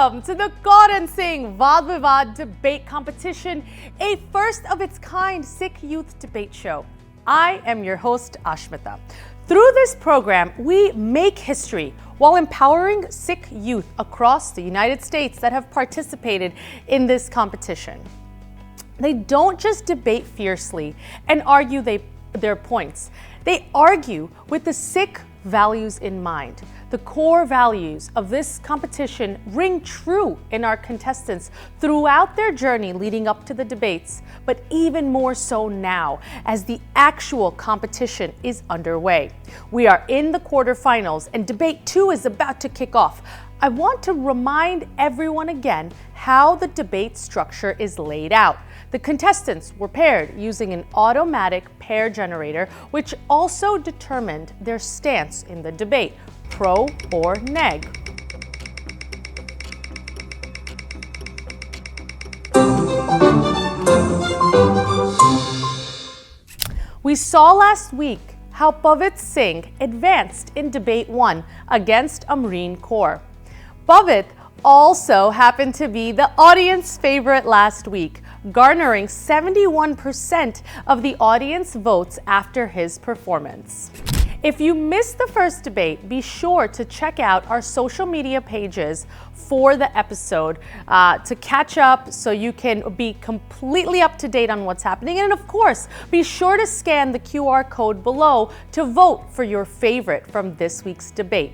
Welcome to the Kaur and Singh Vaad Vivaad debate competition, a first of its kind Sikh youth debate show. I am your host, Ashmita. Through this program, we make history while empowering Sikh youth across the United States that have participated in this competition. They don't just debate fiercely and argue their points. They argue with the Sikh values in mind. The core values of this competition ring true in our contestants throughout their journey leading up to the debates, but even more so now as the actual competition is underway. We are in the quarterfinals and debate 2 is about to kick off. I want to remind everyone again how the debate structure is laid out. The contestants were paired using an automatic pair generator, which also determined their stance in the debate, pro or neg. We saw last week how Vaad Singh advanced in debate 1 against Amreen Kaur. Vaad also happened to be the audience favorite last week, garnering 71% of the audience votes after his performance. If you missed the first debate, be sure to check out our social media pages for the episode to catch up so you can be completely up to date on what's happening. And of course, be sure to scan the QR code below to vote for your favorite from this week's debate.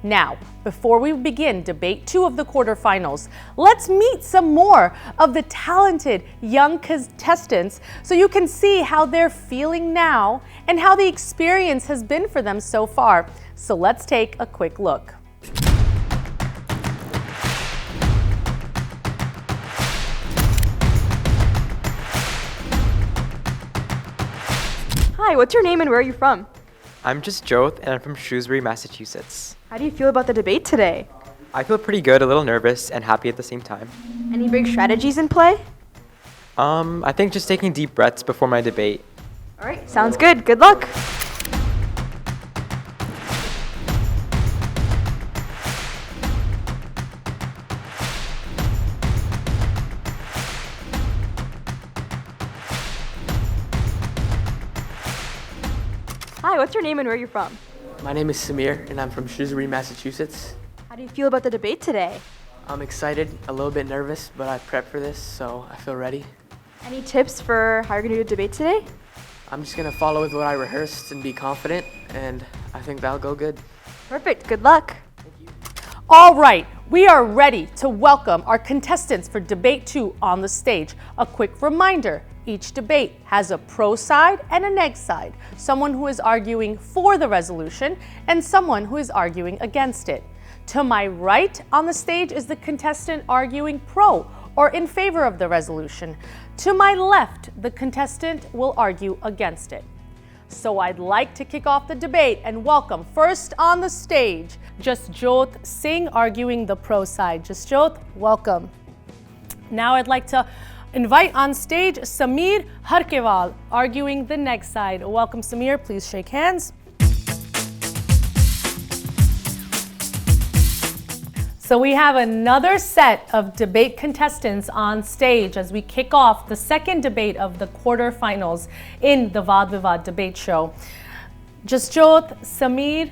Now, before we begin debate 2 of the quarterfinals, let's meet some more of the talented young contestants so you can see how they're feeling now and how the experience has been for them so far. So let's take a quick look. Hi, what's your name and where are you from? I'm just Joth and I'm from Shrewsbury, Massachusetts. How do you feel about the debate today? I feel pretty good, a little nervous, and happy at the same time. Any big strategies in play? I think just taking deep breaths before my debate. All right, sounds good. Good luck. Hi, what's your name and where are you from? My name is Samir, and I'm from Shrewsbury, Massachusetts. How do you feel about the debate today? I'm excited, a little bit nervous, but I prepped for this, so I feel ready. Any tips for how you're going to do the debate today? I'm just going to follow with what I rehearsed and be confident, and I think that'll go good. Perfect. Good luck. All right, we are ready to welcome our contestants for debate 2 on the stage. A quick reminder. Each debate has a pro side and a neg side, someone who is arguing for the resolution and someone who is arguing against it. To my right on the stage is the contestant arguing pro or in favor of the resolution. To my left, the contestant will argue against it. So I'd like to kick off the debate and welcome first on the stage, Jasjot Singh arguing the pro side. Jasjot, welcome. Now I'd like to invite on stage Samir Harkewal, arguing the neg side. Welcome, Samir. Please shake hands. So we have another set of debate contestants on stage as we kick off the second debate of the quarterfinals in the Vaad Vivaad debate show. Jasjot, Samir,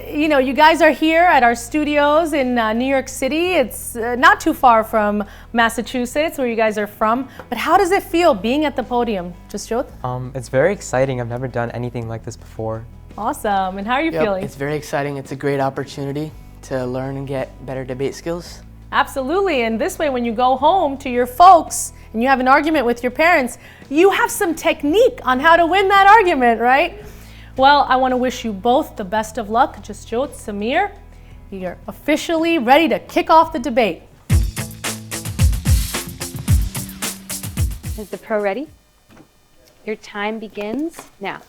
you guys are here at our studios in New York City. It's not too far from Massachusetts, where you guys are from. But how does it feel being at the podium, Jasjot? It's very exciting. I've never done anything like this before. Awesome. And how are you feeling? It's very exciting. It's a great opportunity to learn and get better debate skills. Absolutely. And this way, when you go home to your folks and you have an argument with your parents, you have some technique on how to win that argument, right? Well, I want to wish you both the best of luck. Jasjot, Samir, you're officially ready to kick off the debate. Is the pro ready? Your time begins now.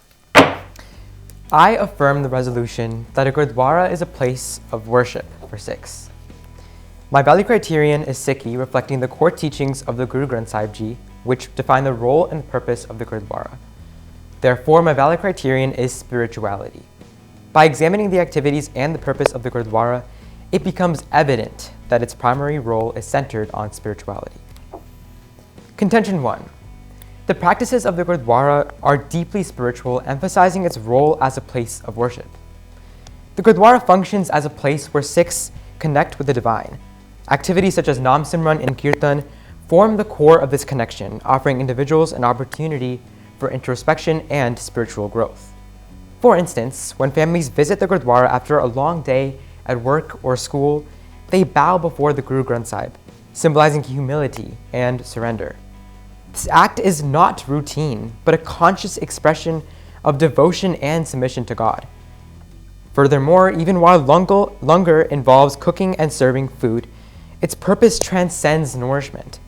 I affirm the resolution that a Gurudwara is a place of worship for Sikhs. My value criterion is Sikhi, reflecting the core teachings of the Guru Granth Sahib Ji, which define the role and purpose of the Gurudwara. Therefore, my valid criterion is spirituality. By examining the activities and the purpose of the Gurudwara, it becomes evident that its primary role is centered on spirituality. Contention 1. The practices of the Gurudwara are deeply spiritual, emphasizing its role as a place of worship. The Gurudwara functions as a place where Sikhs connect with the divine. Activities such as Nam Simran and Kirtan form the core of this connection, offering individuals an opportunity for introspection and spiritual growth. For instance, when families visit the Gurudwara after a long day at work or school, they bow before the Guru Granth Sahib, symbolizing humility and surrender. This act is not routine, but a conscious expression of devotion and submission to God. Furthermore, even while langar involves cooking and serving food, its purpose transcends nourishment.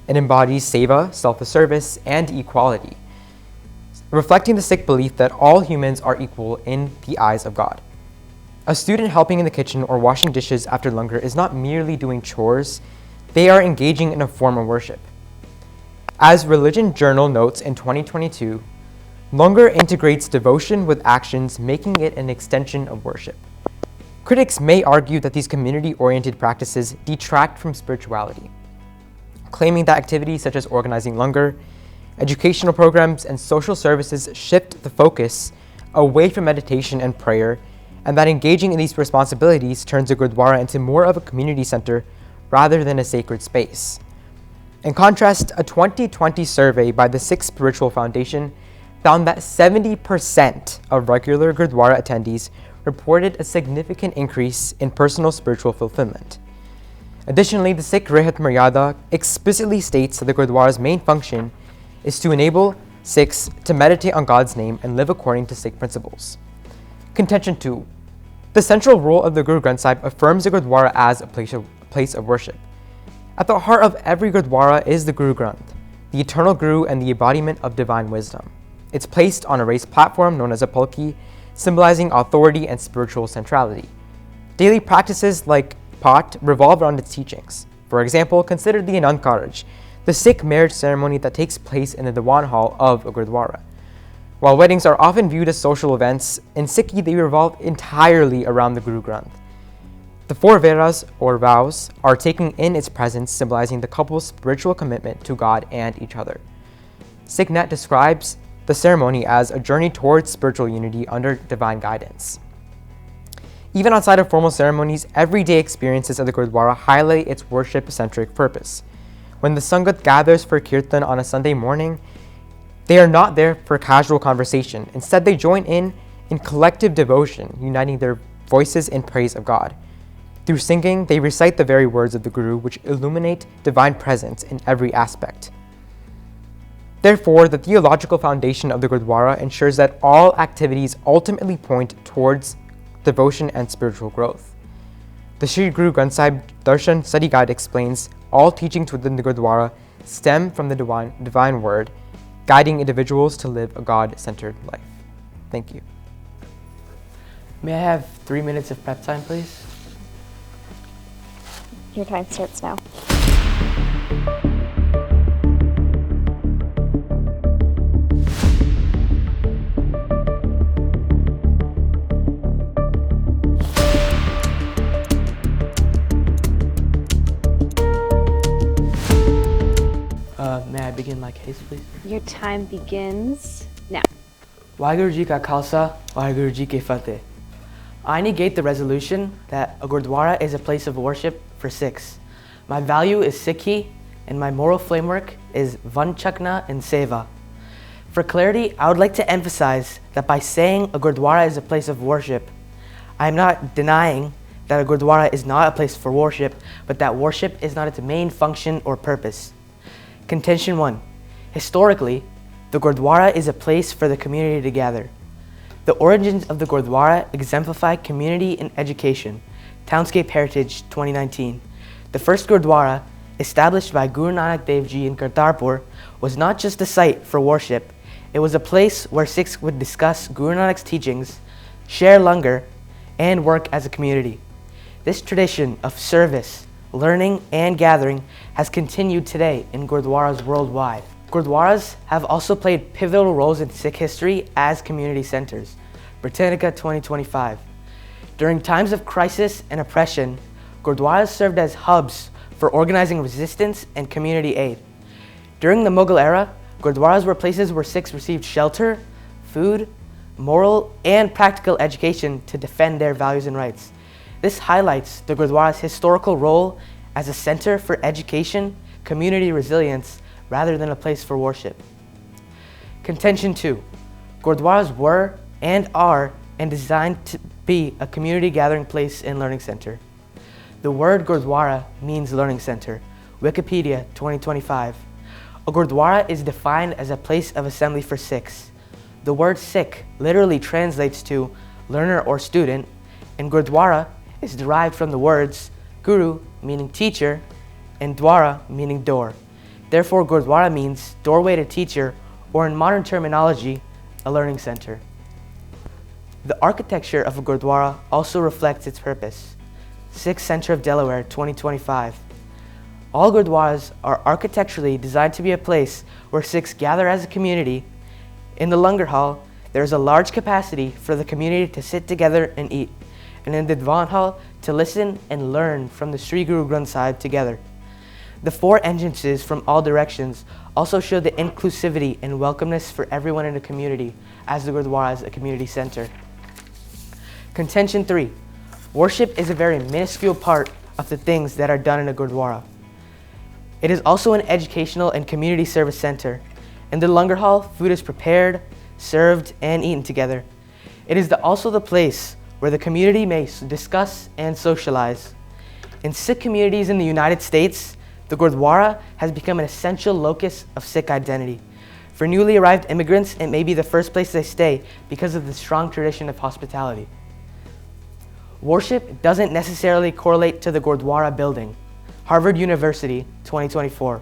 It embodies seva, self-service, and equality, reflecting the Sikh belief that all humans are equal in the eyes of God. A student helping in the kitchen or washing dishes after langar is not merely doing chores, they are engaging in a form of worship. As Religion Journal notes in 2022, langar integrates devotion with actions, making it an extension of worship. Critics may argue that these community-oriented practices detract from spirituality, claiming that activities such as organizing langar, educational programs, and social services shift the focus away from meditation and prayer, and that engaging in these responsibilities turns the Gurudwara into more of a community center rather than a sacred space. In contrast, a 2020 survey by the Sikh Spiritual Foundation found that 70% of regular Gurudwara attendees reported a significant increase in personal spiritual fulfillment. Additionally, the Sikh Rehat Maryada explicitly states that the Gurudwara's main function is to enable Sikhs to meditate on God's name and live according to Sikh principles. Contention 2. The central role of the Guru Granth Sahib affirms the Gurudwara as a place of worship. At the heart of every Gurudwara is the Guru Granth, the eternal Guru and the embodiment of divine wisdom. It's placed on a raised platform known as a palki, symbolizing authority and spiritual centrality. Daily practices like Path revolve around its teachings. For example, consider the Anand Karaj, the Sikh marriage ceremony that takes place in the Diwan Hall of a Gurudwara. While weddings are often viewed as social events, in Sikhi they revolve entirely around the Guru Granth. The 4 Veras, or vows, are taken in its presence, symbolizing the couple's spiritual commitment to God and each other. SikhNet describes the ceremony as a journey towards spiritual unity under divine guidance. Even outside of formal ceremonies, everyday experiences of the Gurudwara highlight its worship-centric purpose. When the Sangat gathers for Kirtan on a Sunday morning, they are not there for casual conversation. Instead, they join in collective devotion, uniting their voices in praise of God. Through singing, they recite the very words of the Guru, which illuminate divine presence in every aspect. Therefore, the theological foundation of the Gurudwara ensures that all activities ultimately point towards devotion and spiritual growth. The Sri Guru Granth Sahib Darshan Study Guide explains all teachings within the Gurudwara stem from the divine word, guiding individuals to live a God-centered life. Thank you. May I have 3 minutes of prep time, please? Your time starts now. May I begin my case, please? Your time begins now. Waheguru Ji Ka Khalsa, Waheguru Ji Ki Fateh. I negate the resolution that a Gurudwara is a place of worship for Sikhs. My value is Sikhi, and my moral framework is Vanchakna and Seva. For clarity, I would like to emphasize that by saying a Gurudwara is a place of worship, I am not denying that a Gurudwara is not a place for worship, but that worship is not its main function or purpose. Contention 1. Historically, the Gurudwara is a place for the community to gather. The origins of the Gurudwara exemplify community and education. Townscape Heritage 2019. The first Gurudwara, established by Guru Nanak Dev Ji in Kartarpur, was not just a site for worship, it was a place where Sikhs would discuss Guru Nanak's teachings, share langar, and work as a community. This tradition of service, learning, and gathering has continued today in Gurudwaras worldwide. Gurudwaras have also played pivotal roles in Sikh history as community centers. Britannica 2025. During times of crisis and oppression, Gurudwaras served as hubs for organizing resistance and community aid. During the Mughal era, Gurudwaras were places where Sikhs received shelter, food, moral, and practical education to defend their values and rights. This highlights the Gurudwara's historical role as a center for education, community resilience, rather than a place for worship. Contention 2. Gurudwaras were and are designed to be a community gathering place and learning center. The word Gurudwara means learning center. Wikipedia 2025. A Gurudwara is defined as a place of assembly for Sikhs. The word Sikh literally translates to learner or student, and Gurudwara is derived from the words Guru, meaning teacher, and Dwara, meaning door. Therefore, Gurudwara means doorway to teacher, or in modern terminology, a learning center. The architecture of a Gurudwara also reflects its purpose. Sikh Center of Delaware 2025. All Gurudwaras are architecturally designed to be a place where Sikhs gather as a community. In the Langar Hall, there is a large capacity for the community to sit together and eat, and in the Diwan Hall to listen and learn from the Sri Guru Granth Sahib together. The 4 entrances from all directions also show the inclusivity and welcomeness for everyone in the community, as the Gurudwara is a community center. Contention 3. Worship is a very minuscule part of the things that are done in a Gurudwara. It is also an educational and community service center. In the Langar Hall, food is prepared, served, and eaten together. It is also the place where the community may discuss and socialize. In Sikh communities in the United States, the Gurudwara has become an essential locus of Sikh identity. For newly arrived immigrants, it may be the first place they stay because of the strong tradition of hospitality. Worship doesn't necessarily correlate to the Gurudwara building. Harvard University, 2024.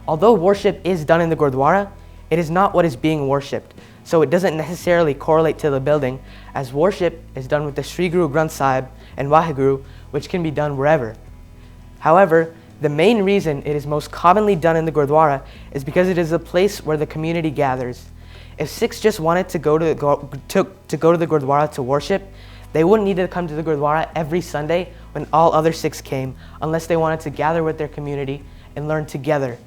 Although worship is done in the Gurudwara, it is not what is being worshipped, so it doesn't necessarily correlate to the building, as worship is done with the Sri Guru Granth Sahib and Waheguru, which can be done wherever. However, the main reason it is most commonly done in the Gurudwara is because it is a place where the community gathers. If Sikhs just wanted to go to the Gurudwara to worship, they wouldn't need to come to the Gurudwara every Sunday when all other Sikhs came, unless they wanted to gather with their community and learn together.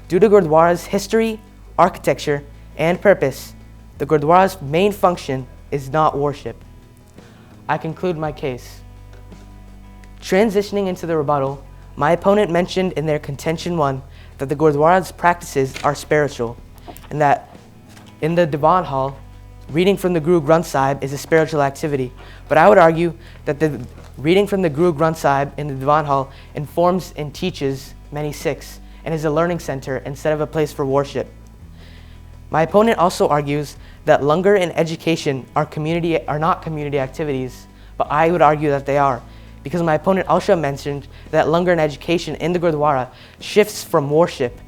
Due to Gurudwara's history, architecture, and purpose, the Gurudwara's main function is not worship. I conclude my case. Transitioning into the rebuttal, my opponent mentioned in their contention 1 that the Gurudwara's practices are spiritual, and that in the Diwan Hall, reading from the Guru Granth Sahib is a spiritual activity. But I would argue that the reading from the Guru Granth Sahib in the Diwan Hall informs and teaches many Sikhs and is a learning center instead of a place for worship. My opponent also argues that langar and education are not community activities, but I would argue that they are, because my opponent also mentioned that langar and education in the Gurudwara shifts from worship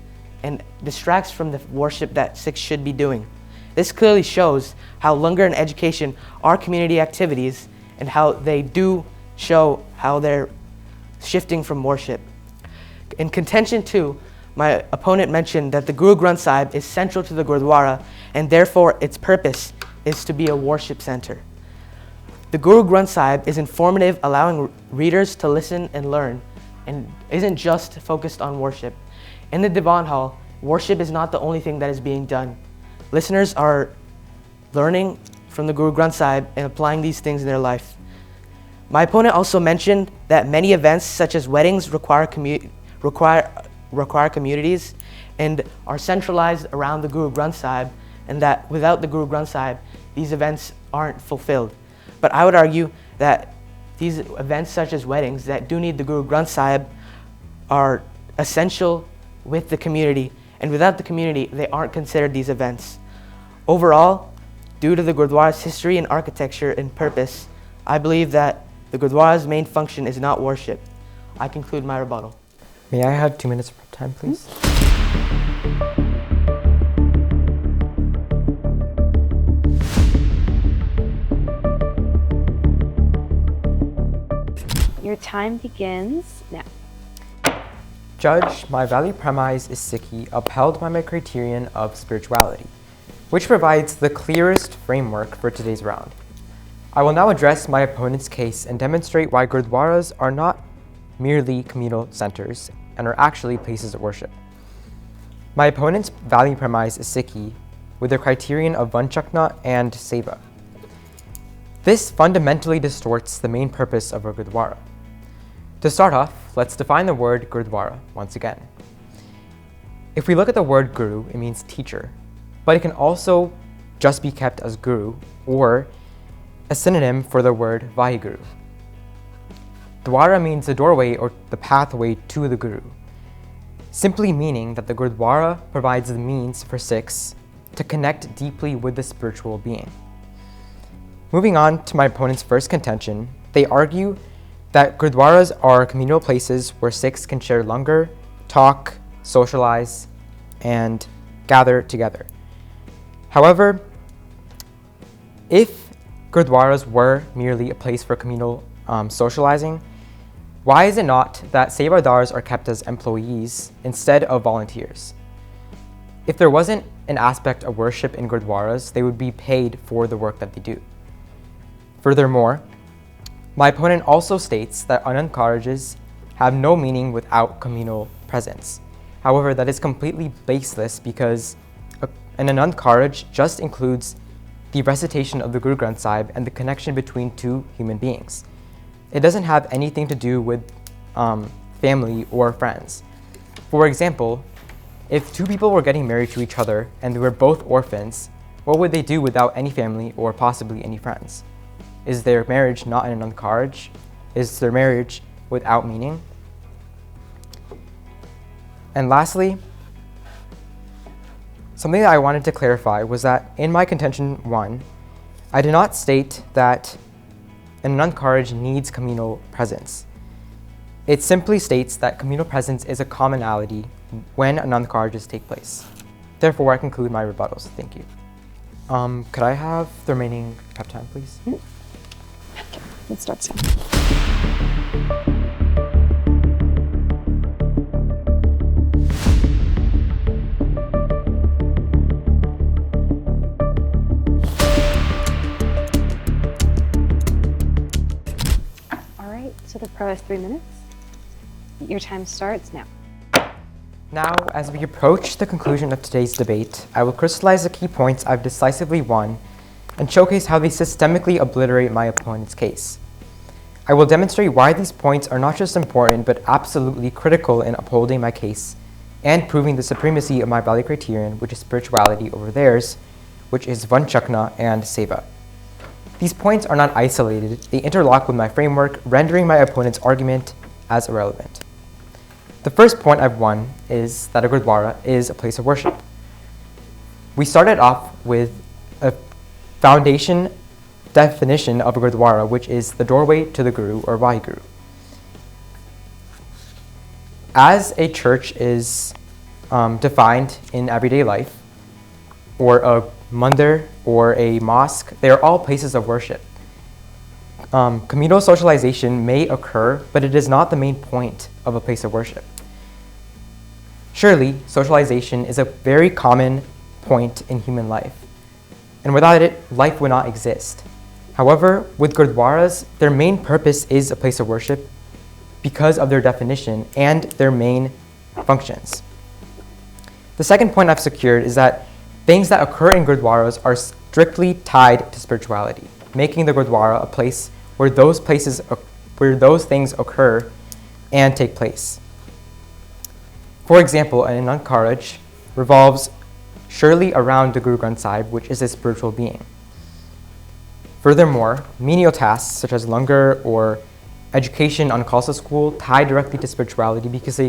and distracts from the worship that Sikhs should be doing. This clearly shows how langar and education are community activities and how they do show how they're shifting from worship. In contention 2, my opponent mentioned that the Guru Granth Sahib is central to the Gurudwara and therefore its purpose is to be a worship center. The Guru Granth Sahib is informative, allowing readers to listen and learn, and isn't just focused on worship. In the Diwan Hall, worship is not the only thing that is being done. Listeners are learning from the Guru Granth Sahib and applying these things in their life. My opponent also mentioned that many events such as weddings require communities and are centralized around the Guru Granth Sahib, and that without the Guru Granth Sahib, these events aren't fulfilled. But I would argue that these events such as weddings that do need the Guru Granth Sahib are essential with the community, and without the community, they aren't considered these events. Overall, due to the Gurudwara's history and architecture and purpose, I believe that the Gurudwara's main function is not worship. I conclude my rebuttal. May I have 2 minutes of time, please? Your time begins now. Judge, my value premise is Sikhi, upheld by my criterion of spirituality, which provides the clearest framework for today's round. I will now address my opponent's case and demonstrate why Gurudwaras are not merely communal centers and are actually places of worship. My opponent's value premise is Sikhi, with the criterion of Vanchakna and Seva. This fundamentally distorts the main purpose of a Gurudwara. To start off, let's define the word Gurudwara once again. If we look at the word Guru, it means teacher, but it can also just be kept as Guru or a synonym for the word Vaheguru. Dwara means the doorway or the pathway to the Guru, simply meaning that the Gurudwara provides the means for Sikhs to connect deeply with the spiritual being. Moving on to my opponent's first contention, they argue that Gurudwaras are communal places where Sikhs can share langar, talk, socialize, and gather together. However, if Gurudwaras were merely a place for communal socializing, why is it not that Sevadars are kept as employees instead of volunteers? If there wasn't an aspect of worship in Gurudwaras, they would be paid for the work that they do. Furthermore, my opponent also states that Anand Karajas have no meaning without communal presence. However, that is completely baseless because an Anand Karaj just includes the recitation of the Guru Granth Sahib and the connection between two human beings. It doesn't have anything to do with family or friends. For example, if two people were getting married to each other and they were both orphans, what would they do without any family or possibly any friends? Is their marriage not an Anand Karaj? Is their marriage without meaning? And lastly, something that I wanted to clarify was that in my contention 1, I did not state that an Anand Karaj needs communal presence. It simply states that communal presence is a commonality when Anand Karajas take place. Therefore, I conclude my rebuttals. Thank you. Could I have the remaining prep time, please? Let's start soon. All right, so the pro has 3 minutes. Your time starts now. Now, as we approach the conclusion of today's debate, I will crystallize the key points I've decisively won and showcase how they systemically obliterate my opponent's case. I will demonstrate why these points are not just important, but absolutely critical in upholding my case and proving the supremacy of my value criterion, which is spirituality, over theirs, which is Vanchakna and Seva. These points are not isolated, they interlock with my framework, rendering my opponent's argument as irrelevant. The first point I've won is that a Gurudwara is a place of worship. We started off with a foundation definition of a Gurudwara, which is the doorway to the Guru or Vaheguru. As a church is defined in everyday life, or a mandir or a mosque, they are all places of worship. Communal socialization may occur, but it is not the main point of a place of worship. Surely, socialization is a very common point in human life, and without it, life would not exist. However, with Gurudwaras, their main purpose is a place of worship because of their definition and their main functions. The second point I've secured is that things that occur in Gurudwaras are strictly tied to spirituality, making the Gurudwara a place where those things occur and take place. For example, an Anand Karaj revolves surely around the Guru Granth Sahib, which is a spiritual being. Furthermore, menial tasks such as langar or education on Khalsa school tie directly to spirituality because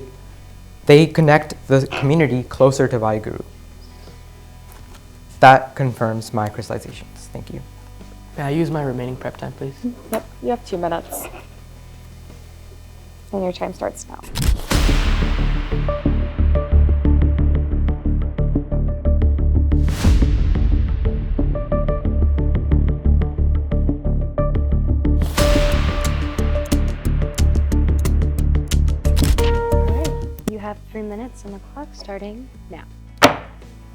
they connect the community closer to Vaheguru. That confirms my crystallizations. Thank you. May I use my remaining prep time, please? Yep, you have 2 minutes. And your time starts now. You have 3 minutes on the clock starting now.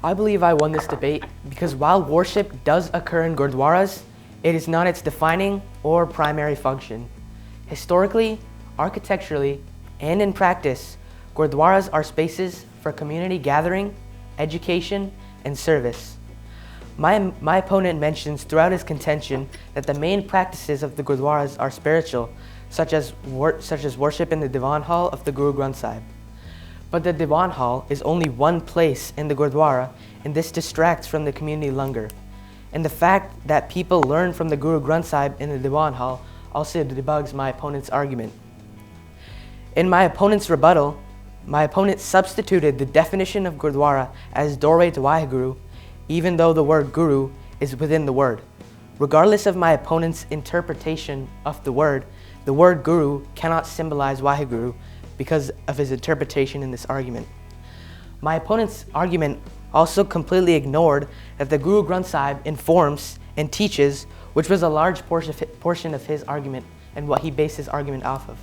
I believe I won this debate because while worship does occur in Gurudwaras, It is not its defining or primary function. Historically, architecturally, and in practice, Gurudwaras are spaces for community gathering, education, and service. My opponent mentions throughout his contention that the main practices of the Gurudwaras are spiritual, such as worship in the Diwan Hall of the Guru Granth Sahib. But the Diwan Hall is only one place in the Gurudwara, and this distracts from the community langar. And the fact that people learn from the Guru Granth Sahib in the Diwan Hall also debugs my opponent's argument. In my opponent's rebuttal, my opponent substituted the definition of Gurudwara as doorway to Waheguru, even though the word Guru is within the word. Regardless of my opponent's interpretation of the word Guru cannot symbolize Waheguru because of his interpretation in this argument. My opponent's argument also completely ignored that the Guru Granth Sahib informs and teaches, which was a large portion of his argument and what he based his argument off of.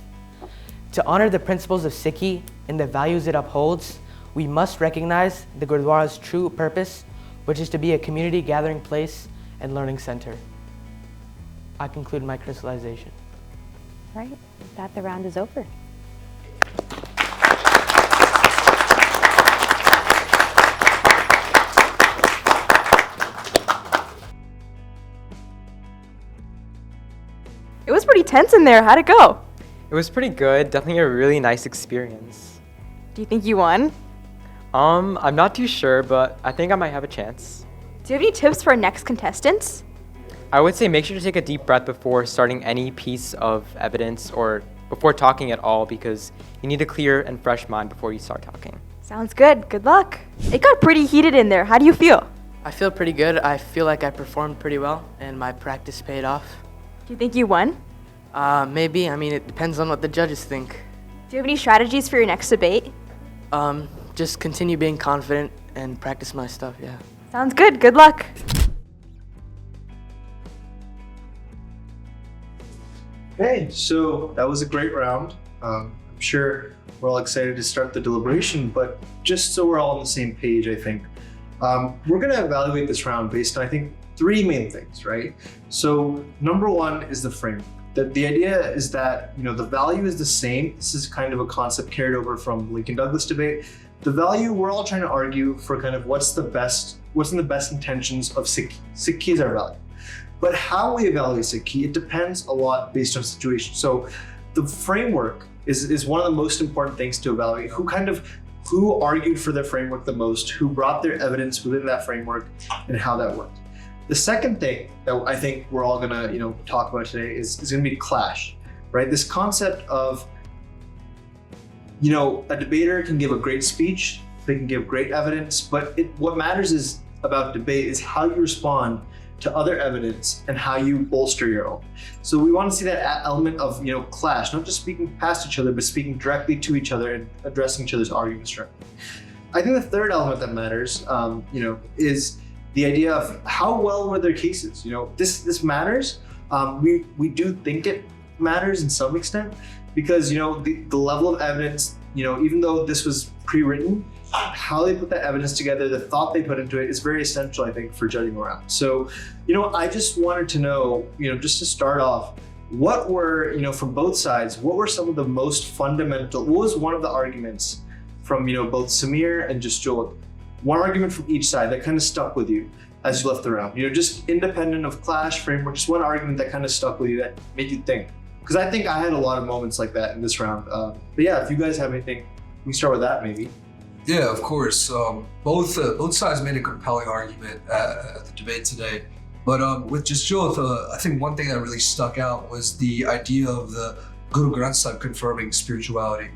To honor the principles of Sikhi and the values it upholds, we must recognize the Gurudwara's true purpose, which is to be a community gathering place and learning center. I conclude my crystallization. Right, with that the round is over. It was pretty tense in there. How'd it go? It was pretty good, definitely a really nice experience. Do you think you won? I'm not too sure, but I think I might have a chance. Do you have any tips for our next contestants? I would say make sure to take a deep breath before starting any piece of evidence or before talking at all, because you need a clear and fresh mind before you start talking. Sounds good. Good luck. It got pretty heated in there. How do you feel? I feel pretty good. I feel like I performed pretty well and my practice paid off. Do you think you won? Maybe. I mean, it depends on what the judges think. Do you have any strategies for your next debate? Just continue being confident and practice my stuff, yeah. Sounds good. Good luck. Hey, so that was a great round. I'm sure we're all excited to start the deliberation, but just so we're all on the same page, I think, we're gonna evaluate this round based on, I think, three main things, right? So number one is the framework. The idea is that, the value is the same. This is kind of a concept carried over from Lincoln Douglas debate. The value, we're all trying to argue for kind of what's in the best intentions of Sikh. Sikh is our value. But how we evaluate Sikh, it depends a lot based on situation. So the framework is one of the most important things to evaluate. Who argued for their framework the most, who brought their evidence within that framework, and how that worked. The second thing that I think we're all gonna, talk about today is gonna be clash, right? This concept of, a debater can give a great speech, they can give great evidence, but what matters is about debate is how you respond to other evidence and how you bolster your own. So we want to see that element of, clash, not just speaking past each other, but speaking directly to each other and addressing each other's arguments directly. I think the third element that matters, is the idea of how well were their cases. This matters. We do think it matters in some extent because, the level of evidence, even though this was pre-written, how they put that evidence together, the thought they put into it is very essential, I think, for judging around. So, I just wanted to know, just to start off, what were, from both sides, what were some of the most fundamental, what was one of the arguments from, both Samir and Jasjot, one argument from each side that kind of stuck with you as you left the round, just independent of clash framework, just one argument that kind of stuck with you that made you think. Because I think I had a lot of moments like that in this round. But yeah, if you guys have anything, we can start with that maybe. Yeah, of course. Both sides made a compelling argument at the debate today. But with Jasjot, I think one thing that really stuck out was the idea of the Guru Granth Sahib confirming spirituality.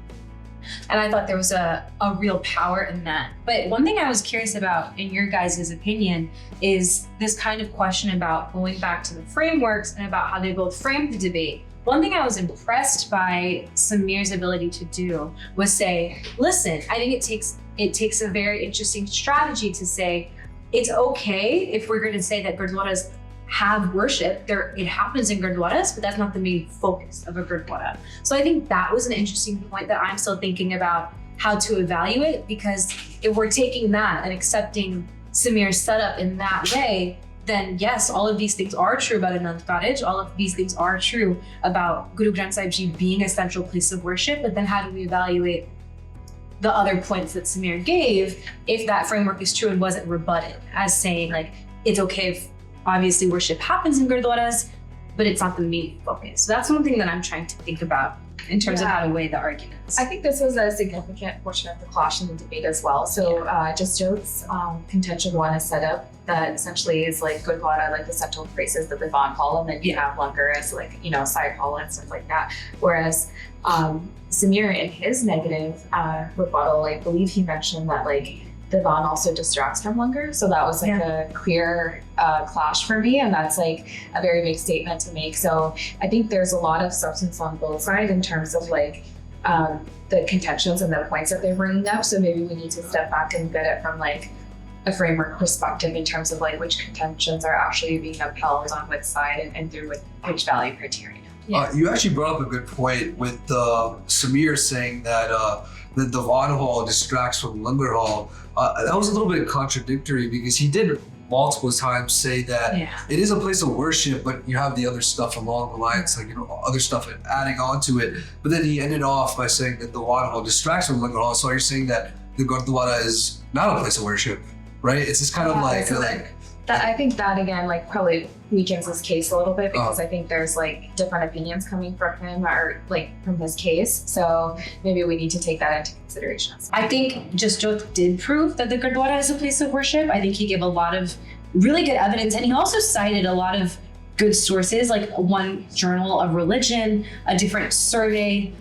And I thought there was a real power in that. But one thing I was curious about, in your guys' opinion, is this kind of question about going back to the frameworks and about how they both framed the debate. One thing I was impressed by Samir's ability to do was say, listen, I think it takes a very interesting strategy to say, it's okay if we're going to say that Gurdwaras have worship. It happens in Gurdwaras, but that's not the main focus of a Gurdwara. So I think that was an interesting point that I'm still thinking about how to evaluate, because if we're taking that and accepting Samir's setup in that way, then yes, all of these things are true about Anand Cottage. All of these things are true about Guru Granth Sahib Ji being a central place of worship. But then how do we evaluate the other points that Samir gave if that framework is true and wasn't rebutted as saying like, it's okay if obviously worship happens in Gurudwaras, but it's not the main focus. So that's one thing that I'm trying to think about in terms of how to weigh the arguments. I think this was a significant portion of the clash in the debate as well. So just Jyoth's contention one is set up that essentially is like Gurdwara, like the central places that live on hall, and then you have Langar as like, you know, side hall and stuff like that. Whereas Samir in his negative rebuttal, I believe he mentioned that like Divan also distracts from Langar. So that was like a clear clash for me. And that's like a very big statement to make. So I think there's a lot of substance on both sides in terms of like the contentions and the points that they're bringing up. So maybe we need to step back and get it from like a framework perspective in terms of like which contentions are actually being upheld on which side and through which value criteria. You actually brought up a good point with Samir saying that the Divan Hall distracts from Langar Hall. That was a little bit contradictory because he did multiple times say that it is a place of worship, but you have the other stuff along the lines, like, you know, other stuff and adding on to it. But then he ended off by saying that the Divan Hall distracts from Langar Hall. So you're saying that the Gurudwara is not a place of worship, right? It's just kind of like that, I think that again like probably weakens his case a little bit because I think there's like different opinions coming from him or like from his case. So maybe we need to take that into consideration. I think just Jyoth did prove that the Gurdwara is a place of worship. I think he gave a lot of really good evidence, and he also cited a lot of good sources, like one journal of religion, a different survey,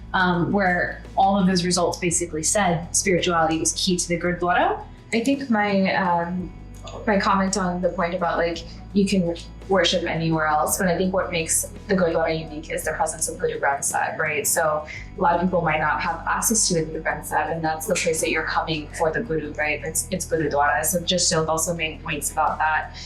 where all of those results basically said spirituality was key to the Gurdwara. I think my comment on the point about like you can worship anywhere else, but I think what makes the Gurudwara unique is the presence of Guru Granth Sahib, right? So a lot of people might not have access to the Guru Granth Sahib, and that's the place that you're coming for the Guru, right? It's Gurudwara. So just Jyoth also made points about that.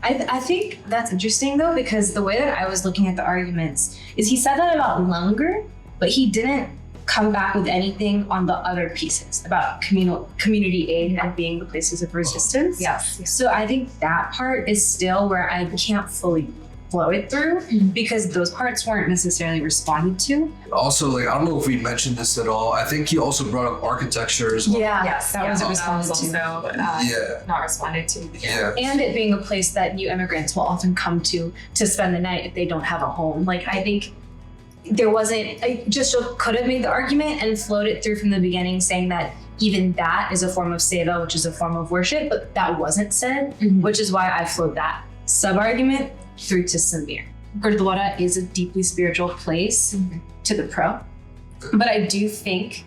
I think that's interesting though, because the way that I was looking at the arguments is he said that about Langar, but he didn't come back with anything on the other pieces about community aid and being the places of resistance. So I think that part is still where I can't fully flow it through because those parts weren't necessarily responded to. Also, like, I don't know if we mentioned this at all. I think he also brought up architecture as well. That wasn't responded to. Not responded to. And it being a place that new immigrants will often come to spend the night if they don't have a home. Like, I think there wasn't, just could have made the argument and flowed it through from the beginning saying that even that is a form of seva, which is a form of worship, but that wasn't said, which is why I flowed that sub-argument through to Samir. Gurudwara is a deeply spiritual place to the pro, but I do think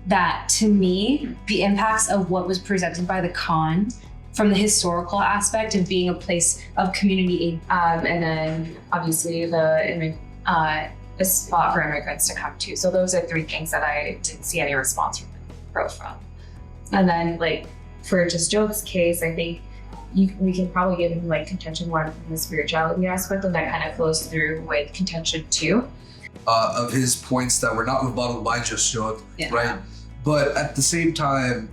that to me, the impacts of what was presented by the Khan from the historical aspect of being a place of community aid, and then obviously a spot for immigrants to come to. So those are three things that I didn't see any response from the pro from. And then like for just Jyoth's case, I think we can probably give him like contention one from the spirituality aspect, and that kind of flows through with contention two. Of his points that were not rebutted by just Jyoth, right? But at the same time,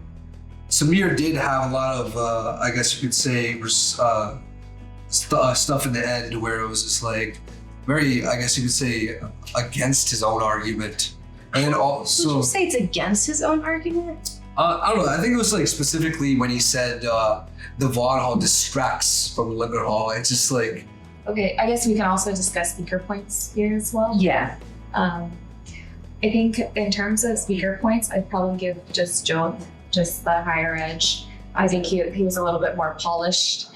Samir did have a lot of, I guess you could say, stuff in the end where it was just like, very, I guess you could say, against his own argument. And then also... Would you say it's against his own argument? I don't know. I think it was like specifically when he said the Vaad Hall distracts from Langar Hall. It's just like... Okay, I guess we can also discuss speaker points here as well. I think in terms of speaker points, I'd probably give just Jyoth just the higher edge. I think he was a little bit more polished.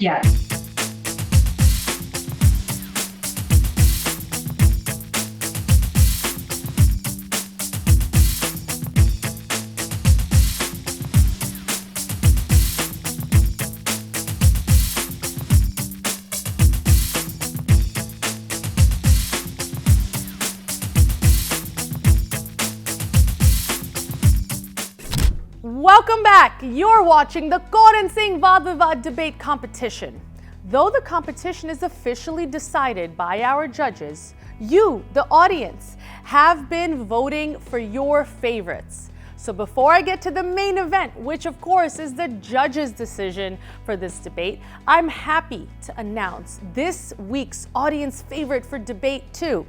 Welcome back. You're watching the Kaur and Singh Vaad Vivaad debate competition. Though the competition is officially decided by our judges, you, the audience, have been voting for your favorites. So before I get to the main event, which of course is the judge's decision for this debate, I'm happy to announce this week's audience favorite for debate 2.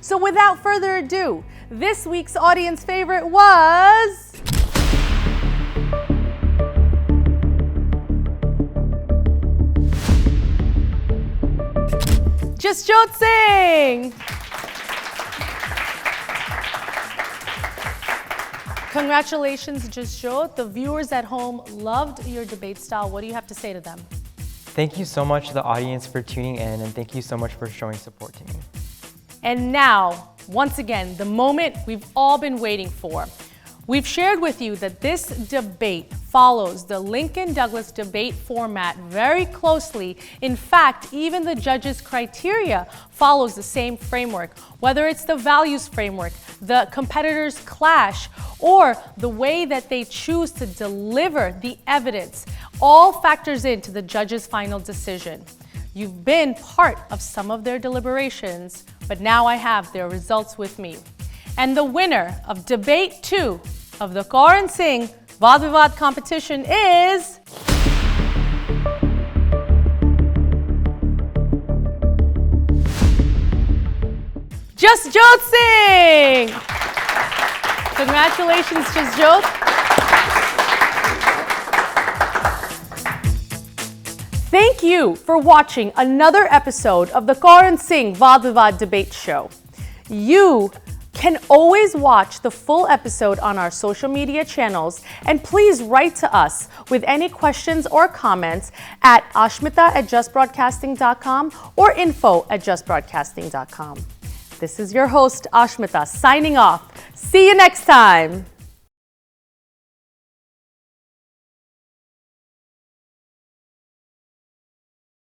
So without further ado, this week's audience favorite was... Jasjot Singh! Congratulations, Jasjot. The viewers at home loved your debate style. What do you have to say to them? Thank you so much to the audience for tuning in, and thank you so much for showing support to me. And now, once again, the moment we've all been waiting for. We've shared with you that this debate follows the Lincoln Douglas debate format very closely. In fact, even the judges' criteria follows the same framework, whether it's the values framework, the competitors clash, or the way that they choose to deliver the evidence, all factors into the judge's final decision. You've been part of some of their deliberations, but now I have their results with me. And the winner of debate 2 of the Kaur and Singh Vaad Vivaad competition is... Jasjot Singh! Congratulations, Jasjot. Thank you for watching another episode of the Kaur and Singh Vaad Vivaad debate show. You can always watch the full episode on our social media channels, and please write to us with any questions or comments at ashmita@justbroadcasting.com or info@justbroadcasting.com. This is your host, Ashmita, signing off. See you next time.